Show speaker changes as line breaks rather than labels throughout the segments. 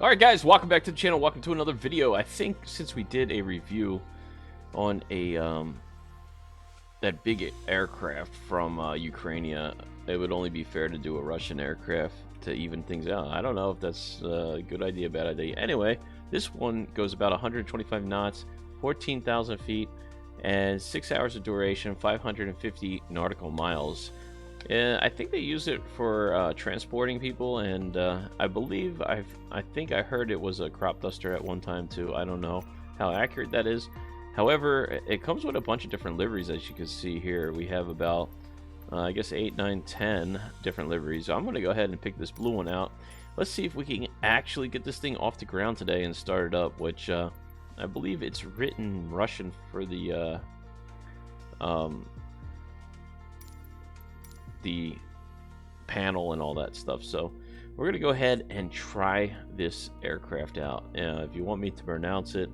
Alright guys, welcome back to the channel, welcome to another video. I think since we did a review on a that big aircraft from Ukraine, it would only be fair to do a Russian aircraft to even things out. I don't know if that's a good idea, bad idea. Anyway, this one goes about 125 knots, 14,000 feet, and 6 hours of duration, 550 nautical miles. I think they use it for transporting people, and I believe I think I heard it was a crop duster at one time too. I don't know how accurate that is. However, it comes with a bunch of different liveries, as you can see here. We have about I guess 8, 9, 10 different liveries. So I'm going to go ahead and pick this blue one out. Let's see if we can actually get this thing off the ground today and start it up, which I believe it's written Russian for the panel and all that stuff. So we're gonna go ahead and try this aircraft out. If you want me to pronounce it,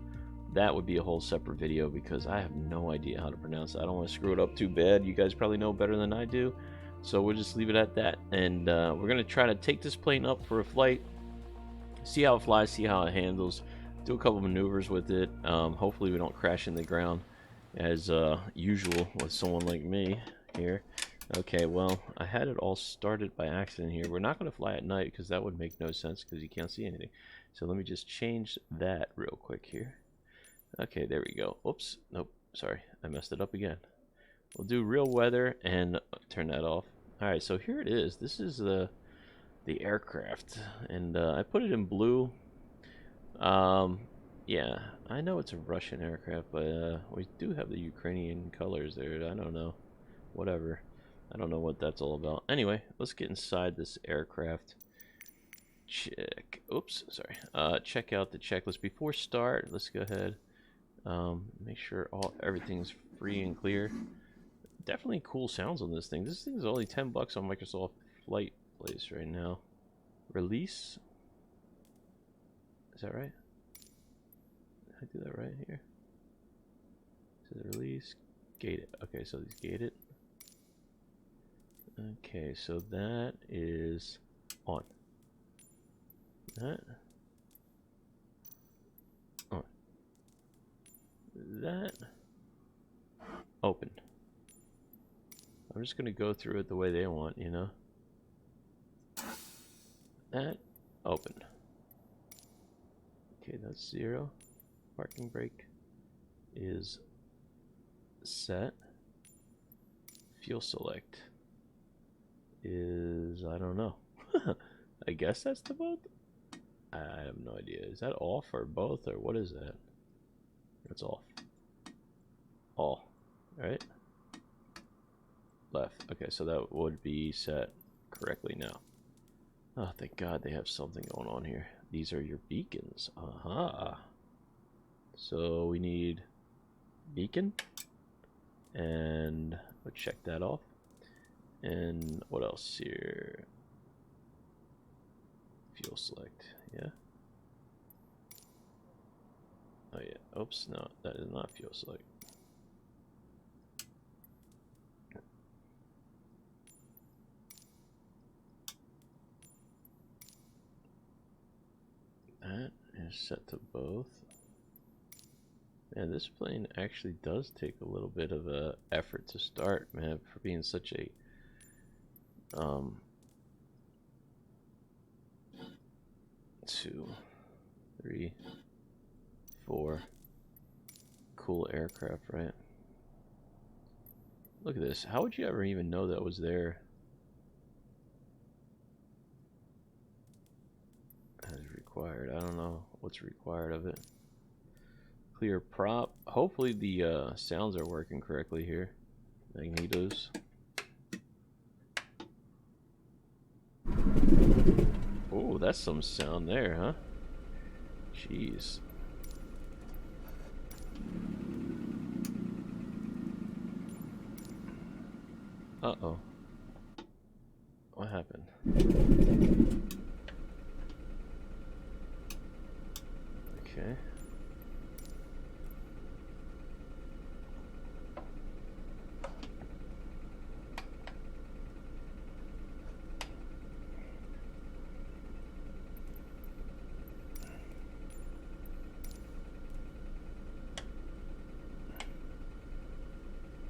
that would be a whole separate video, because I have no idea how to pronounce it. I don't want to screw it up too bad. You guys probably know better than I do, so we'll just leave it at that. And we're gonna try to take this plane up for a flight, see how it flies, see how it handles, do a couple maneuvers with it. Hopefully we don't crash in the ground as usual with someone like me here. Okay, well, I had it all started by accident here. We're not going to fly at night because that would make no sense because you can't see anything. So let me just change that real quick here. Okay, there we go. Oops, nope, sorry, I messed it up again. We'll do real weather and turn that off. Alright, so here it is. This is the aircraft, and I put it in blue. Yeah, I know it's a Russian aircraft, but we do have the Ukrainian colors there. I don't know. Whatever. I don't know what that's all about. Anyway, let's get inside this aircraft. Check. Oops, sorry. Check out the checklist before start. Let's go ahead. Make sure everything's free and clear. Definitely cool sounds on this thing. This thing is only 10 bucks on Microsoft Flight Place right now. Release. Is that right? Did I do that right here? Says release. Gate it. Okay, so these gate it. Okay, so that is on. That on. That open. I'm just gonna go through it the way they want, you know. That open. Okay, that's 0. Parking brake is set. Fuel select is, I don't know. I guess that's the both. I have no idea. Is that off or both, or what is that? It's off. All. Right? Left. Okay, so that would be set correctly now. Oh, thank God they have something going on here. These are your beacons. Aha. So we need beacon, and we'll check that off. And what else here? Fuel select, yeah. Oh yeah, oops, no, that is not fuel select. That is set to both. Man, this plane actually does take a little bit of a effort to start, man, for being such a 2, 3, 4 cool aircraft, right? Look at this. How would you ever even know that was there? As required. I don't know what's required of it. Clear prop. Hopefully the sounds are working correctly here. Magnetos. Oh, that's some sound there, huh? Jeez. Uh-oh. What happened? Okay.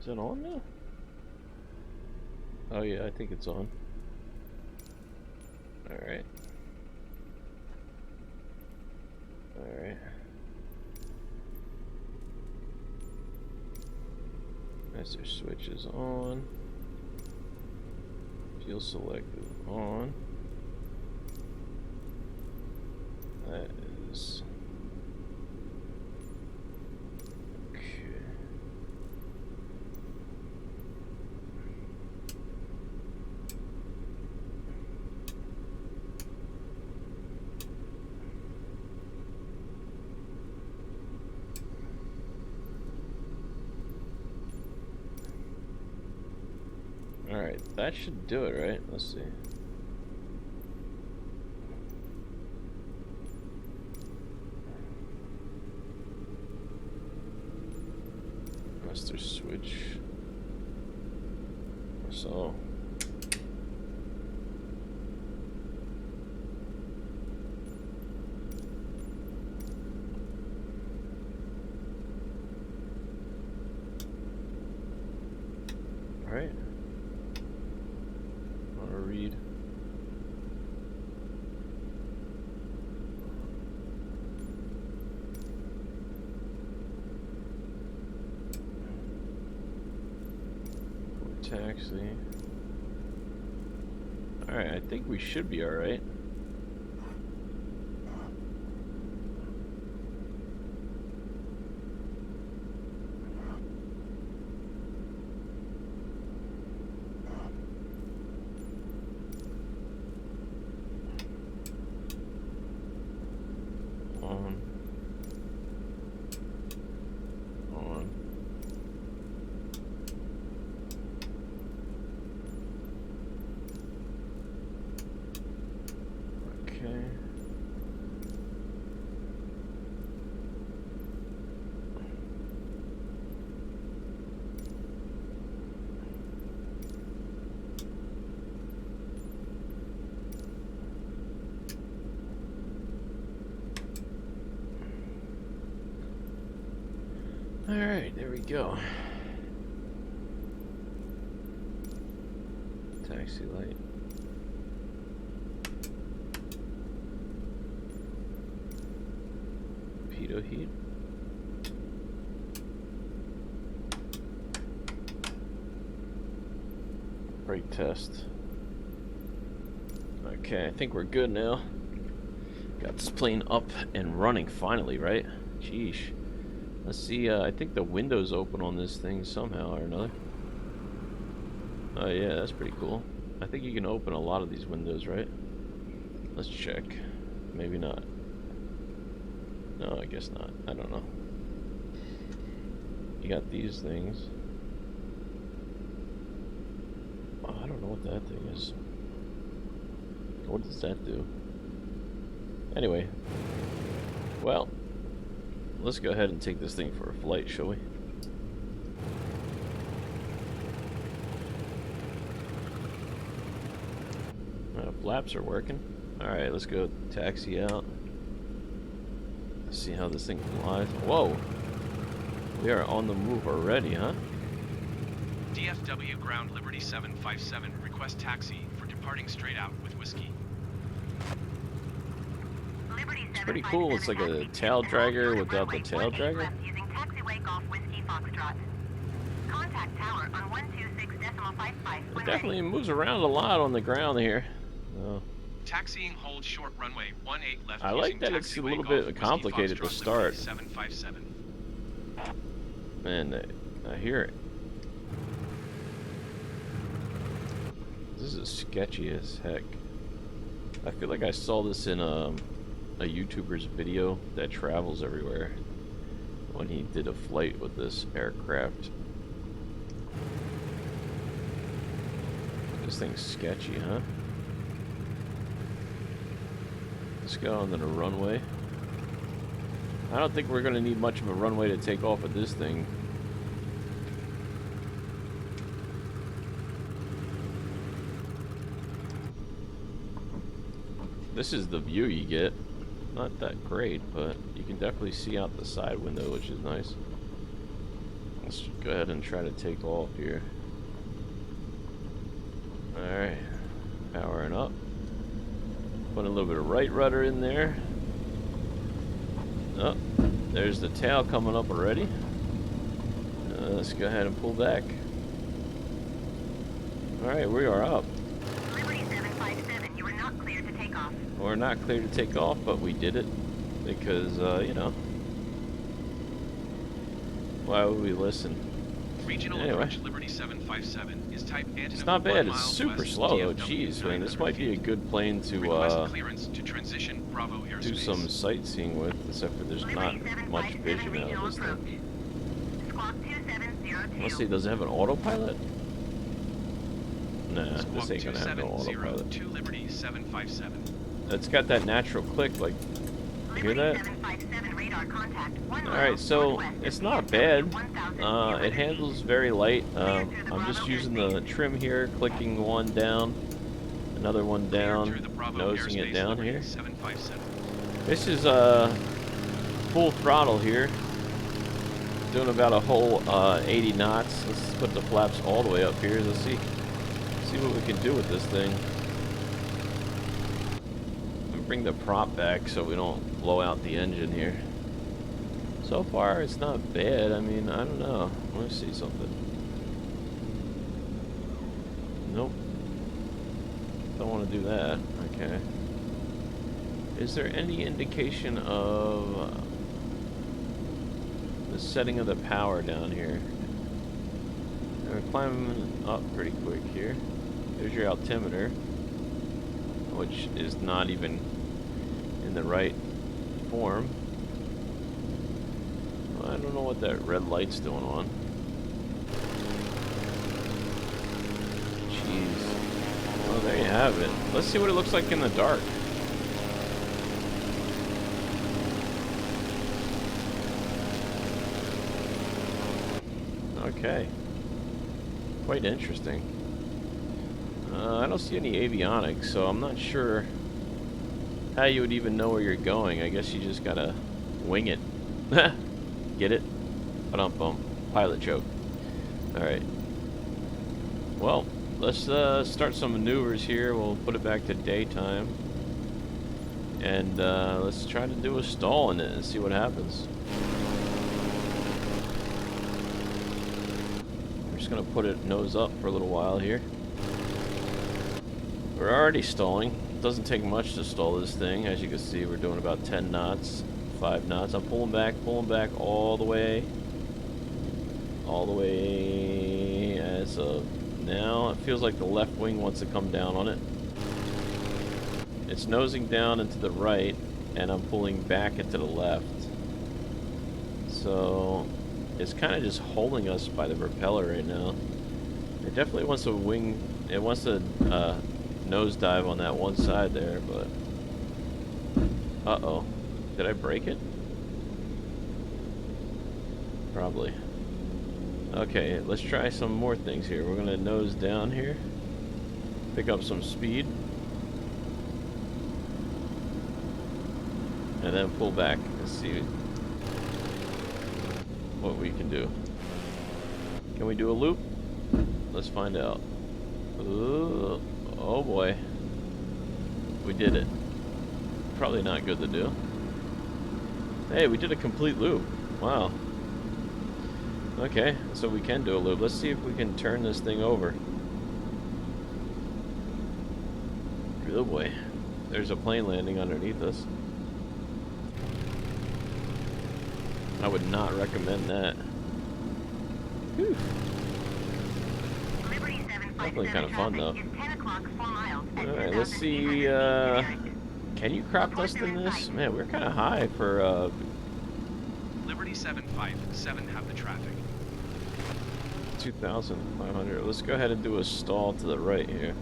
Is it on now? Oh yeah, I think it's on. Alright. Alright. Master switch is on. Fuel select is on. That is... okay. Alright, that should do it, right? Let's see. Master switch. So. Alright. Read. Taxi. Alright, I think we should be alright. Alright, there we go. Taxi light. Pitot heat. Brake test. Okay, I think we're good now. Got this plane up and running finally, right? Sheesh. Let's see, I think the window's open on this thing somehow or another. Oh yeah, that's pretty cool. I think you can open a lot of these windows, right? Let's check. Maybe not. No, I guess not. I don't know. You got these things. Oh, I don't know what that thing is. What does that do? Anyway. Well, let's go ahead and take this thing for a flight, shall we? Flaps are working. Alright, let's go taxi out. Let's see how this thing flies. Whoa! We are on the move already, huh?
DFW Ground Liberty 757. Request taxi for departing straight out with whiskey.
It's pretty cool. It's like a tail dragger without the tail dragger.
Using taxiway golf whiskey foxtrot. Contact tower on 126.55.
It definitely moves around a lot on the ground here. Oh.
Taxiing hold short runway 18 left.
I like that it's a little bit complicated to start.
757.
Man, I hear it. This is sketchy as heck. I feel like I saw this in a YouTuber's video that travels everywhere when he did a flight with this aircraft. This thing's sketchy, huh? Let's go on to the runway. I don't think we're gonna need much of a runway to take off with this thing. This is the view you get. Not that great, but you can definitely see out the side window, which is nice. Let's go ahead and try to take off here. Alright. Powering up. Put a little bit of right rudder in there. Oh, there's the tail coming up already. Let's go ahead and pull back. Alright, we are up.
Liberty 757, you are not cleared to take off.
We're not cleared to take off, but we did it. Because, you know. Why would we listen?
Regional
Anyway.
approach Liberty 757 is type Antonov.
It's not bad.
1
It's
mile
super
west,
slow though.
DFW
Jeez, man, this
900
might be a
feet.
good plane
Request
to
clearance to transition Bravo airspace.
do some sightseeing with, except for there's not much vision out of this thing.
Squawk 2702.
Let's see, does it have an autopilot? Nah,
Squawk
this ain't gonna have no autopilot.
2702 Liberty 757.
It's got that natural click, like, hear that?
757 radar contact. 1 mile
Alright, so
northwest of
it's not
DFW
bad.
1000
It handles very light. I'm just using the trim here, clicking one down, another one down,
Through the Bravo
nosing it
airspace,
down
Liberty
here.
757.
This is full throttle here. Doing about a whole 80 knots. Let's put the flaps all the way up here. Let's see what we can do with this thing. And bring the prop back so we don't blow out the engine here. So far, it's not bad. I mean, I don't know. Let me see something. Nope. Don't want to do that. Okay. Is there any indication of the setting of the power down here? We're climbing up pretty quick here. There's your altimeter, which is not even in the right form. I don't know what that red light's doing on. Jeez. Oh, there you have it. Let's see what it looks like in the dark. Okay. Quite interesting. I don't see any avionics, so I'm not sure how you would even know where you're going. I guess you just gotta wing it. Get it? Ba-dum-bum. Pilot joke. Alright. Well, let's start some maneuvers here. We'll put it back to daytime. And let's try to do a stall in it and see what happens. We're just going to put it nose up for a little while here. We're already stalling. It doesn't take much to stall this thing. As you can see, we're doing about 10 knots. 5 knots. I'm pulling back all the way as of now. It feels like the left wing wants to come down on it. It's nosing down and to the right, and I'm pulling back into the left. So it's kind of just holding us by the propeller right now. It definitely wants to wing. It wants to nosedive on that one side there, but uh-oh. Did I break it? Probably. Okay, let's try some more things here. We're gonna nose down here. Pick up some speed. And then pull back and see what we can do. Can we do a loop? Let's find out. Ooh, oh boy. We did it. Probably not good to do. Hey, we did a complete loop. Wow. Okay, so we can do a loop. Let's see if we can turn this thing over. Oh boy. There's a plane landing underneath us. I would not recommend that. Whew. Definitely kind of fun though. Alright, let's see. Can you crop dust in this? Man, we're kind of high for
Liberty 757 have the traffic.
2,500. Let's go ahead and do a stall to the right here.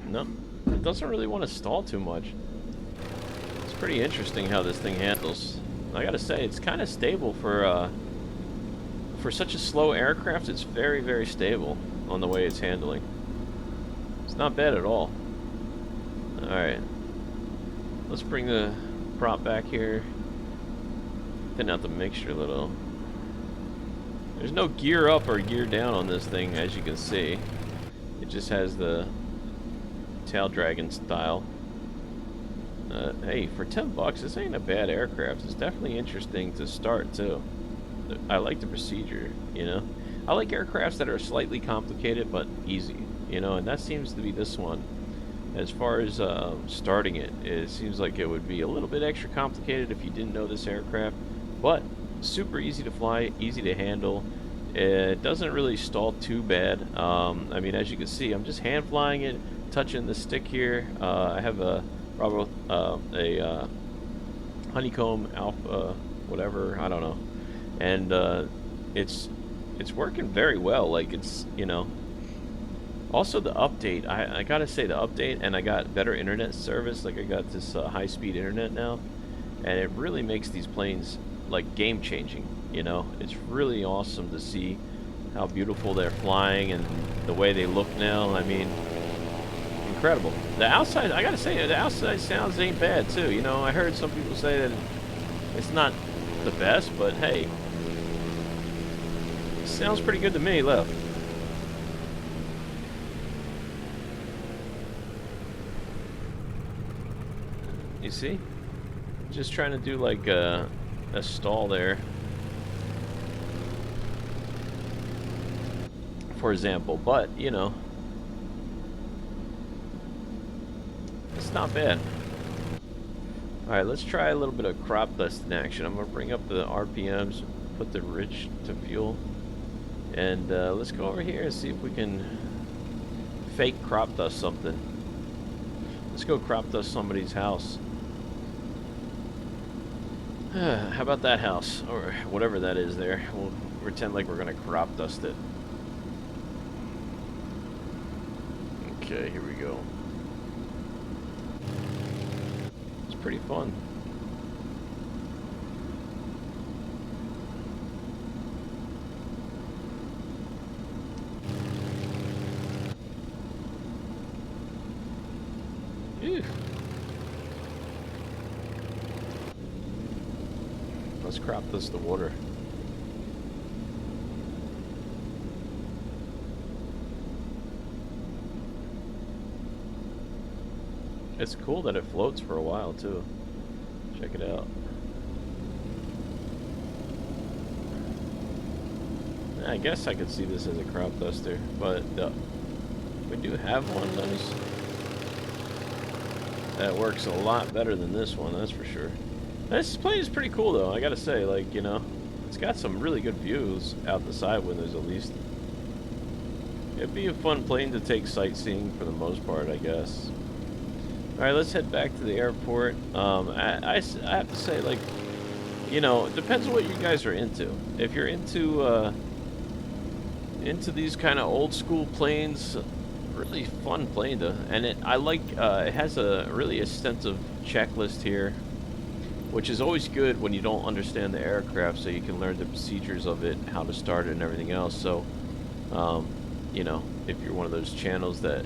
No, it doesn't really want to stall too much. It's pretty interesting how this thing handles. I gotta say, it's kind of stable for such a slow aircraft. It's very, very stable on the way it's handling. It's not bad at all. Alright. Let's bring the prop back here. Thin out the mixture a little. There's no gear up or gear down on this thing, as you can see. It just has the tail dragon style. Hey, for 10 bucks, this ain't a bad aircraft. It's definitely interesting to start, too. I like the procedure, you know? I like aircrafts that are slightly complicated, but easy, you know? And that seems to be this one. As far as starting it, it seems like it would be a little bit extra complicated if you didn't know this aircraft. But super easy to fly, easy to handle. It doesn't really stall too bad. I mean, as you can see, I'm just hand flying it, touching the stick here. I have a honeycomb alpha, whatever, I don't know, and it's working very well. Like, it's, you know. Also the update, I gotta say the update, and I got better internet service. Like, I got this high-speed internet now, and it really makes these planes like game-changing, you know. It's really awesome to see how beautiful they're flying and the way they look now. I mean, incredible. The outside, I gotta say, the outside sounds ain't bad too. You know, I heard some people say that it's not the best, but hey, it sounds pretty good to me. Look. You see? Just trying to do like a stall there. For example, but you know, it's not bad. Alright, let's try a little bit of crop dust in action. I'm gonna bring up the RPMs, put the rich to fuel, and let's go over here and see if we can fake crop dust something. Let's go crop dust somebody's house. How about that house, or whatever that is there? We'll pretend like we're gonna crop dust it. Okay, here we go. It's pretty fun. Ew. Let's crop this to water. It's cool that it floats for a while too. Check it out. I guess I could see this as a crop duster, but we do have one of those. That works a lot better than this one, that's for sure. This plane is pretty cool though, I gotta say. Like, you know, it's got some really good views out the side windows at least. It'd be a fun plane to take sightseeing for the most part, I guess. Alright, let's head back to the airport. I have to say, like, you know, it depends on what you guys are into. If you're into these kind of old school planes, really fun plane to, and I like, it has a really extensive checklist here, which is always good when you don't understand the aircraft, so you can learn the procedures of it, how to start it, and everything else. So, you know, if you're one of those channels that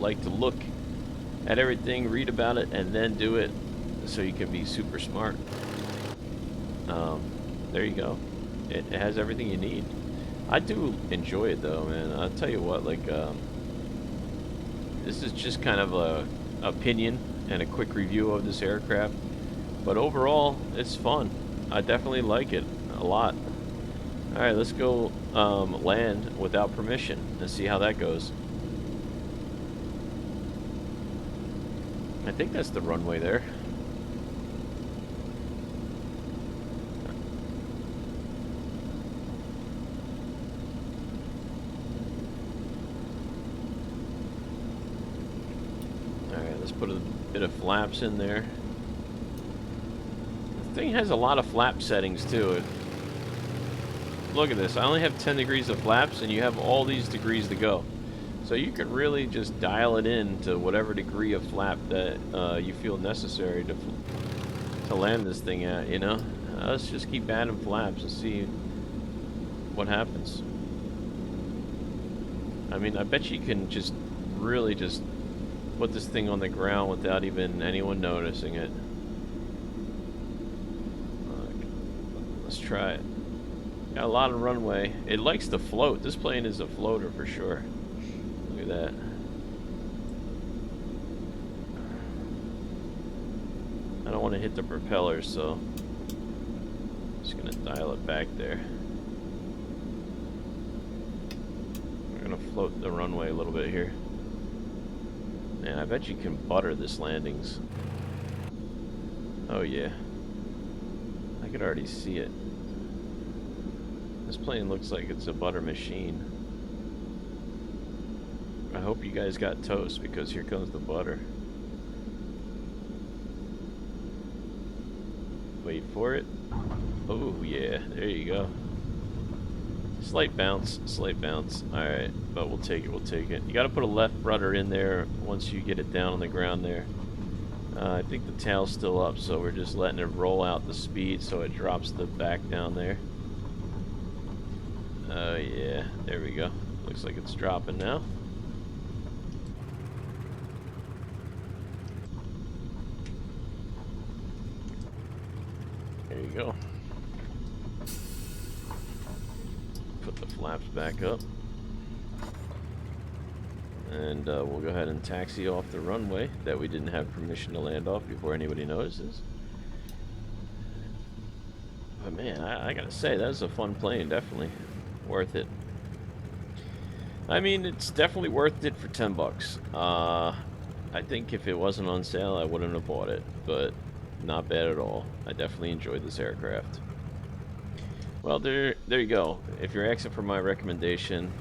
like to look at everything, read about it, and then do it, so you can be super smart, there you go. It has everything you need. I do enjoy it though, man. I'll tell you what, like, this is just kind of a opinion and a quick review of this aircraft. But overall, it's fun. I definitely like it a lot. Alright, let's go land without permission and see how that goes. I think that's the runway there. Alright, let's put a bit of flaps in there. The thing has a lot of flap settings too. Look at this. I only have 10 degrees of flaps, and you have all these degrees to go. So you can really just dial it in to whatever degree of flap that you feel necessary to land this thing at, you know? Let's just keep adding flaps and see what happens. I mean, I bet you can just really just put this thing on the ground without even anyone noticing it. Let's try it. Got a lot of runway. It likes to float. This plane is a floater for sure. Look at that. I don't want to hit the propellers, so I'm just gonna dial it back there. We're gonna float the runway a little bit here. Man, I bet you can butter this landings. Oh yeah. I could already see it. This plane looks like it's a butter machine. I hope you guys got toast, because here comes the butter. Wait for it. Oh yeah, there you go. Slight bounce, slight bounce. Alright, but we'll take it, we'll take it. You gotta put a left rudder in there once you get it down on the ground there. I think the tail's still up, so we're just letting it roll out the speed so it drops the back down there. Oh yeah, there we go. Looks like it's dropping now. There you go. Put the flaps back up. And we'll go ahead and taxi off the runway that we didn't have permission to land off before anybody notices. But man, I gotta say, that was a fun plane, definitely. Worth it. I mean, it's definitely worth it for 10 bucks. I think if it wasn't on sale, I wouldn't have bought it, but not bad at all. I definitely enjoyed this aircraft. Well, there you go. If you're asking for my recommendation,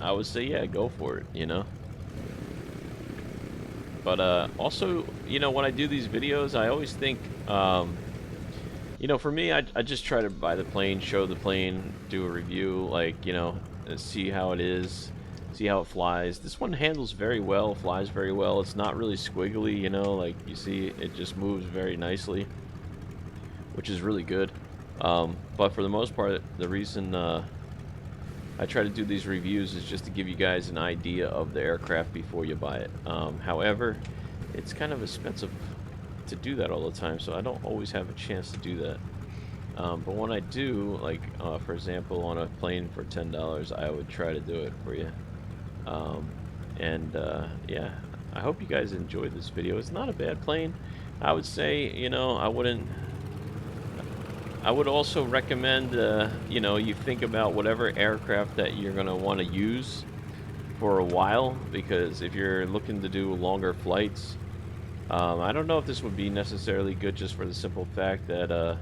I would say, yeah, go for it, you know? But also, you know, when I do these videos, I always think, you know, for me, I just try to buy the plane, show the plane, do a review, like, you know, see how it is, see how it flies. This one handles very well, flies very well. It's not really squiggly, you know, like you see, it just moves very nicely, which is really good. But for the most part, the reason I try to do these reviews is just to give you guys an idea of the aircraft before you buy it. However, it's kind of expensive to do that all the time, so I don't always have a chance to do that. But when I do, like for example, on a plane for $10, I would try to do it for you. Yeah, I hope you guys enjoyed this video. It's not a bad plane. I would say, you know, I would also recommend, you know, you think about whatever aircraft that you're going to want to use for a while, because if you're looking to do longer flights, I don't know if this would be necessarily good, just for the simple fact that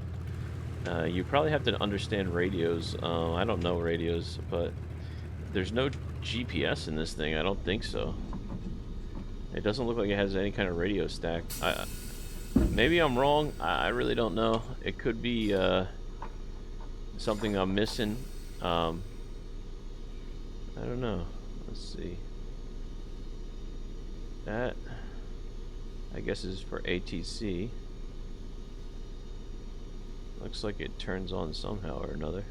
you probably have to understand radios. I don't know radios, but there's no GPS in this thing. I don't think so. It doesn't look like it has any kind of radio stack. Maybe I'm wrong. I really don't know. It could be something I'm missing. I don't know. Let's see. That, I guess, is for ATC. Looks like it turns on somehow or another.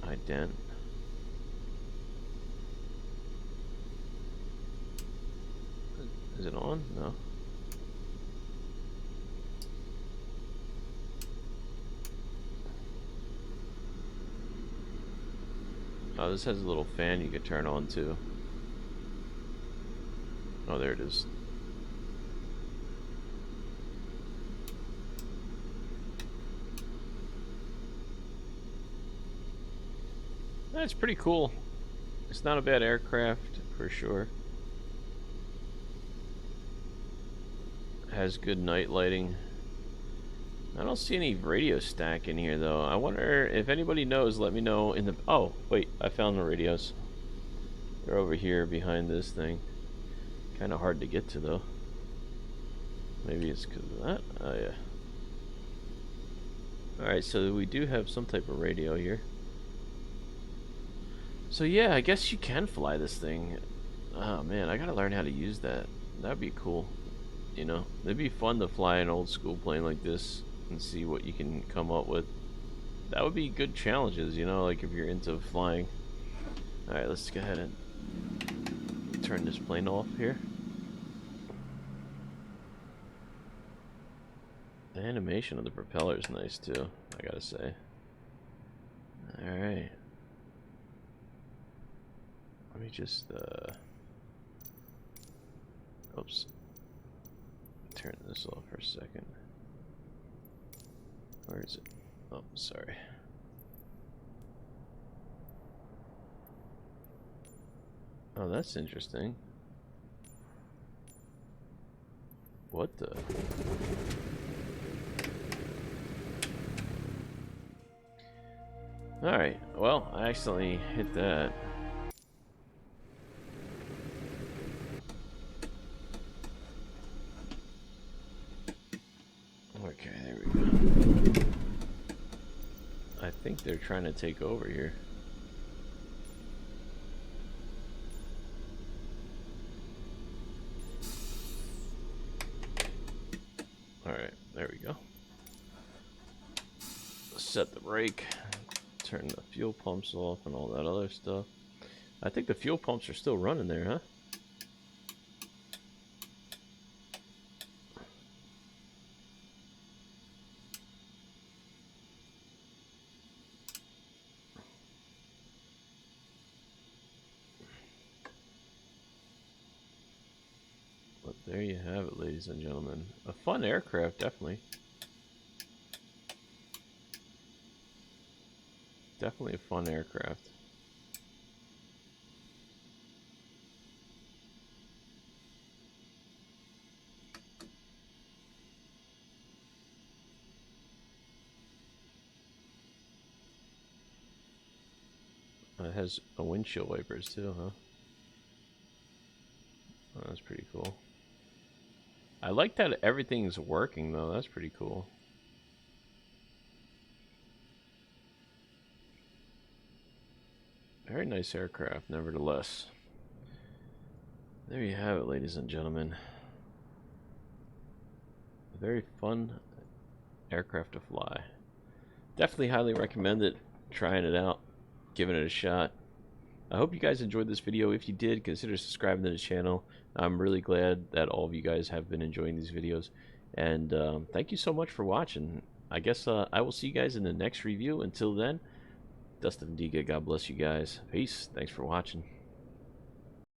Ident. Is it on? No. Oh, this has a little fan you could turn on too. Oh, there it is. That's pretty cool. It's not a bad aircraft for sure. Has good night lighting. I don't see any radio stack in here though. I wonder if anybody knows, let me know in the... Oh, wait, I found the radios. They're over here behind this thing. Kind of hard to get to though. Maybe it's because of that. Oh yeah. Alright, so we do have some type of radio here. So yeah, I guess you can fly this thing. Oh man, I gotta learn how to use that. That'd be cool. You know, it'd be fun to fly an old school plane like this and see what you can come up with. That would be good challenges, you know, like if you're into flying. Alright, let's go ahead and turn this plane off here. The animation of the propeller is nice too, I gotta say. Alright. Let me just, oops. Turn this off for a second. Where is it? Oh, sorry. Oh, that's interesting. What the? Alright, well, I accidentally hit that. Okay, there we go. I think they're trying to take over here. Alright, there we go. Set the brake, turn the fuel pumps off and all that other stuff. I think the fuel pumps are still running there, huh? But there you have it, ladies and gentlemen. A fun aircraft, definitely. Definitely a fun aircraft. It has a windshield wipers too, huh? Oh, that's pretty cool. I like that everything's working though. That's pretty cool. Very nice aircraft, nevertheless. There you have it, ladies and gentlemen. A very fun aircraft to fly. Definitely highly recommend it. Trying it out, giving it a shot. I hope you guys enjoyed this video. If you did, consider subscribing to the channel. I'm really glad that all of you guys have been enjoying these videos. And thank you so much for watching. I guess I will see you guys in the next review. Until then, Dustin Diga, God bless you guys. Peace. Thanks for watching.